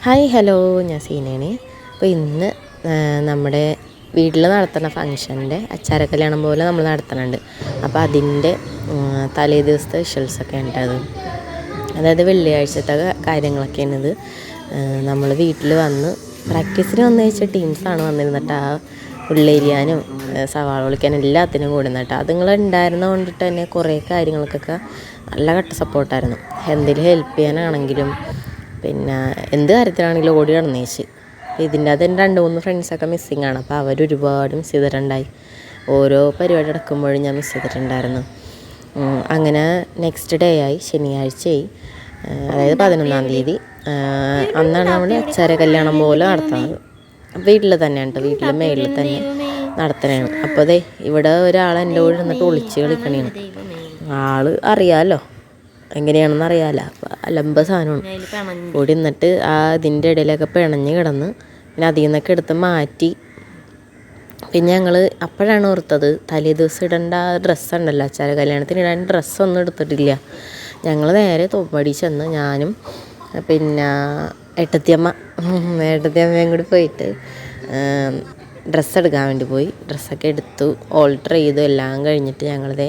Hi hello, ഞാൻ സീനയാണ്. അപ്പോൾ ഇന്ന് നമ്മുടെ വീട്ടിൽ നടത്തുന്ന ഫങ്ഷൻ്റെ അച്ചാര കല്യാണം പോലെ നമ്മൾ നടത്തുന്നുണ്ട്. അപ്പോൾ അതിൻ്റെ തലേ ദിവസത്തെ വിഷ്വൽസൊക്കെ ഉണ്ടത്. അതായത് വെള്ളിയാഴ്ചത്തെ കാര്യങ്ങളൊക്കെയാണ് ഇത്. നമ്മൾ വീട്ടിൽ വന്ന് പ്രാക്ടീസിന് വന്നു വെച്ച ടീംസാണ് വന്നിരുന്നിട്ട് ആ ഉള്ളേരിയാനും സവാള ഒളിക്കാനും എല്ലാത്തിനും കൂടി നിന്നിട്ട് അതുങ്ങൾ ഉണ്ടായിരുന്ന കൊണ്ടിട്ട് തന്നെ കുറേ കാര്യങ്ങൾക്കൊക്കെ നല്ല കട്ട സപ്പോർട്ടായിരുന്നു. എന്തെങ്കിലും ഹെൽപ്പ് ചെയ്യാനാണെങ്കിലും പിന്നെ എന്ത് കാര്യത്തിലാണെങ്കിലും ഓടി നടന്നേച്ച്. ഇതിൻ്റെ അത് എൻ്റെ 2-3 ഫ്രണ്ട്സൊക്കെ മിസ്സിങ് ആണ്. അപ്പോൾ അവരൊരുപാട് മിസ് ചെയ്തിട്ടുണ്ടായി. ഓരോ പരിപാടി നടക്കുമ്പോഴും ഞാൻ മിസ് ചെയ്തിട്ടുണ്ടായിരുന്നു. അങ്ങനെ നെക്സ്റ്റ് ഡേ ആയി, ശനിയാഴ്ചയായി, അതായത് 11-ാം തീയതി. അന്നാണ് നമ്മൾ അച്ചാര കല്യാണം പോലെ നടത്തുന്നത്. വീട്ടിൽ തന്നെയാണ് കേട്ടോ, വീട്ടിൽ മേളിൽ തന്നെ നടത്തണതാണ്. അപ്പോൾ അതെ ഇവിടെ ഒരാൾ എൻ്റെ കൂടെ ഇരുന്നിട്ട് ഒളിച്ച് കളിക്കണേണ്. ആൾ അറിയാമല്ലോ എങ്ങനെയാണെന്ന് അറിയാമല്ലോ. അലമ്പ സാധനമാണ്. കൂടി നിന്നിട്ട് ആ ഇതിൻ്റെ ഇടയിലൊക്കെ പിണഞ്ഞ് കിടന്ന് പിന്നെ അതിൽ നിന്നൊക്കെ എടുത്ത് മാറ്റി. പിന്നെ ഞങ്ങൾ അപ്പോഴാണ് ഓർത്തത് തലേ ദിവസം ഇടേണ്ട ആ ഡ്രസ്സുണ്ടല്ലോ, അച്ചാര കല്യാണത്തിന് ഇടാൻ ഡ്രസ്സൊന്നും എടുത്തിട്ടില്ല. ഞങ്ങൾ നേരെ തോപ്പടി ചെന്ന് ഞാനും പിന്നെ ഏട്ടത്തിയമ്മയും കൂടി പോയിട്ട് ഡ്രസ്സ് എടുക്കാൻ വേണ്ടി പോയി. ഡ്രസ്സൊക്കെ എടുത്തു, ഓൾട്ടർ ചെയ്തു. എല്ലാം കഴിഞ്ഞിട്ട് ഞങ്ങളത്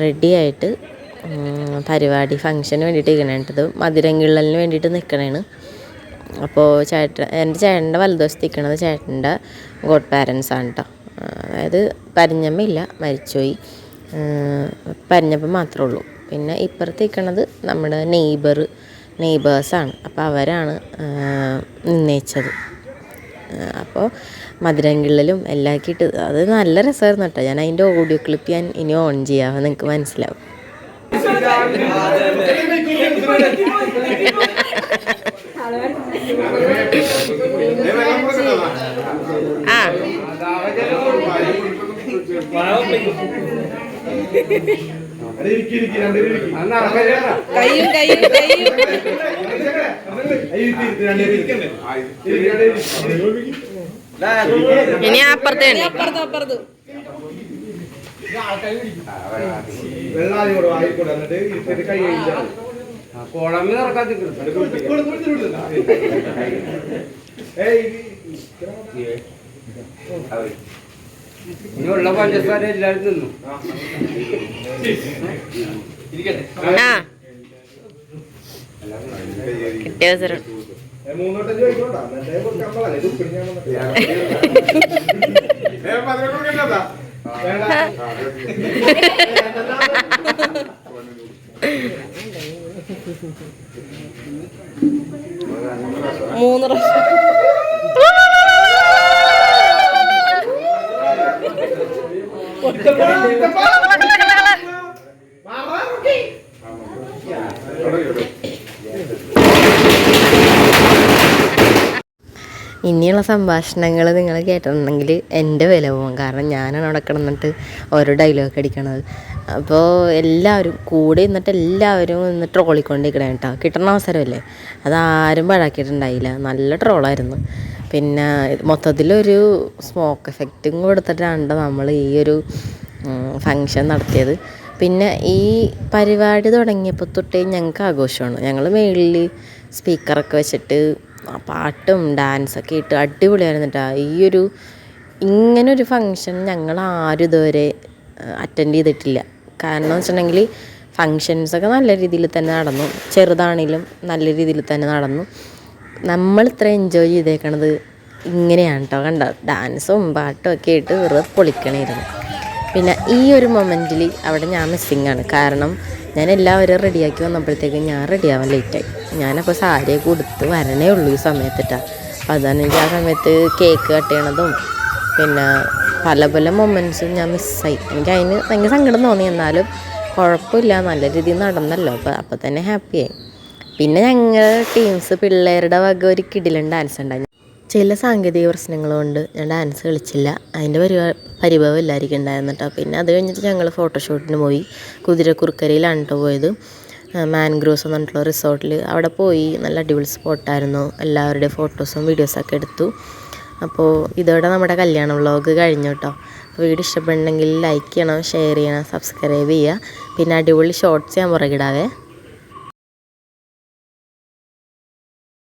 റെഡിയായിട്ട് പരിപാടി ഫങ്ഷന് വേണ്ടിയിട്ട് ഇരിക്കണേണ്ടത് മധുരങ്കിള്ളലിന് വേണ്ടിയിട്ട് നിൽക്കണേണ്. അപ്പോൾ എൻ്റെ ചേട്ടൻ്റെ വലതുവശത്ത് നിൽക്കണത് ചേട്ടൻ്റെ ഗോഡ് പാരൻസാണ് കേട്ടോ. അതായത് പരിഞ്ഞമ്മയില്ല, മരിച്ചുപോയി. പരിഞ്ഞപ്പം മാത്രമേ ഉള്ളൂ. പിന്നെ ഇപ്പുറത്ത് നിൽക്കണത് നമ്മുടെ നെയ്ബേഴ്സാണ്. അപ്പോൾ അവരാണ് നിന്നയിച്ചത്. അപ്പോൾ മധുരങ്കിള്ളലും എല്ലാം ആക്കിയിട്ട് അത് നല്ല രസമായിരുന്നു കേട്ടോ. ഞാൻ അതിൻ്റെ ഓഡിയോ ക്ലിപ്പ് ഞാൻ ഇനി ഓൺ ചെയ്യാം, നിങ്ങൾക്ക് മനസ്സിലാവും. ഇനി അപ്പുറത്ത് ഇനിയുള്ള പഞ്ചസാര എല്ലാവരും തിന്നു. മൂന്ന് ഇനിയുള്ള സംഭാഷണങ്ങൾ നിങ്ങൾ കേട്ടിട്ടുണ്ടെങ്കിൽ എൻ്റെ വില പോകും. കാരണം ഞാനാണ് അവിടെ കിടന്നിട്ട് ഓരോ ഡയലോഗ് അടിക്കണത്. അപ്പോൾ എല്ലാവരും കൂടെ നിന്നിട്ട് എല്ലാവരും നിന്ന് ട്രോളിക്കൊണ്ടിരിക്കണേ കേട്ടോ. കിട്ടുന്ന അവസരമല്ലേ, അതാരും പാഴാക്കിയിട്ടുണ്ടായില്ല. നല്ല ട്രോളായിരുന്നു. പിന്നെ മൊത്തത്തിലൊരു സ്മോക്ക് എഫക്റ്റും കൊടുത്തിട്ടാണ് നമ്മൾ ഈ ഒരു ഫങ്ഷൻ നടത്തിയത്. പിന്നെ ഈ പരിപാടി തുടങ്ങിയപ്പോൾ തൊട്ടേ ഞങ്ങൾക്ക് ആഘോഷമാണ്. ഞങ്ങൾ മേളിൽ സ്പീക്കറൊക്കെ വെച്ചിട്ട് പാട്ടും ഡാൻസൊക്കെ ഇട്ട് അടിപൊളിയായിരുന്നു കേട്ടോ. ഇങ്ങനൊരു ഫങ്ഷൻ ഞങ്ങൾ ആരും ഇതുവരെ അറ്റൻഡ് ചെയ്തിട്ടില്ല. കാരണം എന്ന് വെച്ചിട്ടുണ്ടെങ്കിൽ ഫങ്ഷൻസൊക്കെ നല്ല രീതിയിൽ തന്നെ നടന്നു, ചെറുതാണെങ്കിലും നല്ല രീതിയിൽ തന്നെ നടന്നു. നമ്മൾ ഇത്ര എൻജോയ് ചെയ്തേക്കണത് ഇങ്ങനെയാണ് കേട്ടോ. കണ്ട ഡാൻസും പാട്ടും ഒക്കെ ആയിട്ട് വെറുതെ പൊളിക്കണമായിരുന്നു. പിന്നെ ഈ ഒരു മൊമെൻറ്റിൽ അവിടെ ഞാൻ മിസ്സിങ്ങാണ്. കാരണം ഞാൻ എല്ലാവരും റെഡിയാക്കി വന്നപ്പോഴത്തേക്കും ഞാൻ റെഡിയാവാൻ ലേറ്റായി. ഞാനപ്പോൾ സാരിയൊക്കെ കൊടുത്ത് വരണേ ഉള്ളൂ ഈ സമയത്തിട്ടാണ്. അപ്പോൾ അതാണ് എനിക്ക് ആ സമയത്ത് കേക്ക് കട്ട് ചെയ്യണതും പിന്നെ പല പല മൊമെൻറ്റ്സും ഞാൻ മിസ്സായി. എനിക്ക് അതിന് ഭയങ്കര സങ്കടം തോന്നി. എന്നാലും കുഴപ്പമില്ല, നല്ല രീതിയിൽ നടന്നല്ലോ. അപ്പോൾ തന്നെ ഹാപ്പിയായി. പിന്നെ ഞങ്ങൾ ടീംസ് പിള്ളേരുടെ വക ഒരു കിടിലൻ ഡാൻസ് ഉണ്ടായി. ചില സാങ്കേതിക പ്രശ്നങ്ങൾ കൊണ്ട് ഞാൻ ഡാൻസ് കളിച്ചില്ല. അതിൻ്റെ പരിഭവം എല്ലാവർക്കും ഉണ്ടായിരുന്നു കേട്ടോ. പിന്നെ അത് കഴിഞ്ഞിട്ട് ഞങ്ങൾ ഫോട്ടോഷൂട്ടിന് പോയി. കുതിരക്കുറുക്കരയിലാണ് കേട്ടോ പോയത്. മാൻഗ്രോവ്സ് എന്ന് പറഞ്ഞിട്ടുള്ള റിസോർട്ടിൽ അവിടെ പോയി. നല്ല അടിപൊളി സ്പോട്ടായിരുന്നു. എല്ലാവരുടെയും ഫോട്ടോസും വീഡിയോസൊക്കെ എടുത്തു. അപ്പോൾ ഇതോടെ നമ്മുടെ കല്യാണ വ്ളോഗ് കഴിഞ്ഞു കേട്ടോ. വീഡിയോ ഇഷ്ടപ്പെടണമെങ്കിൽ ലൈക്ക് ചെയ്യണം, ഷെയർ ചെയ്യണം, സബ്സ്ക്രൈബ് ചെയ്യുക. പിന്നെ അടിപൊളി ഷോർട്സ് ഞാൻ പുറകിടാവേ.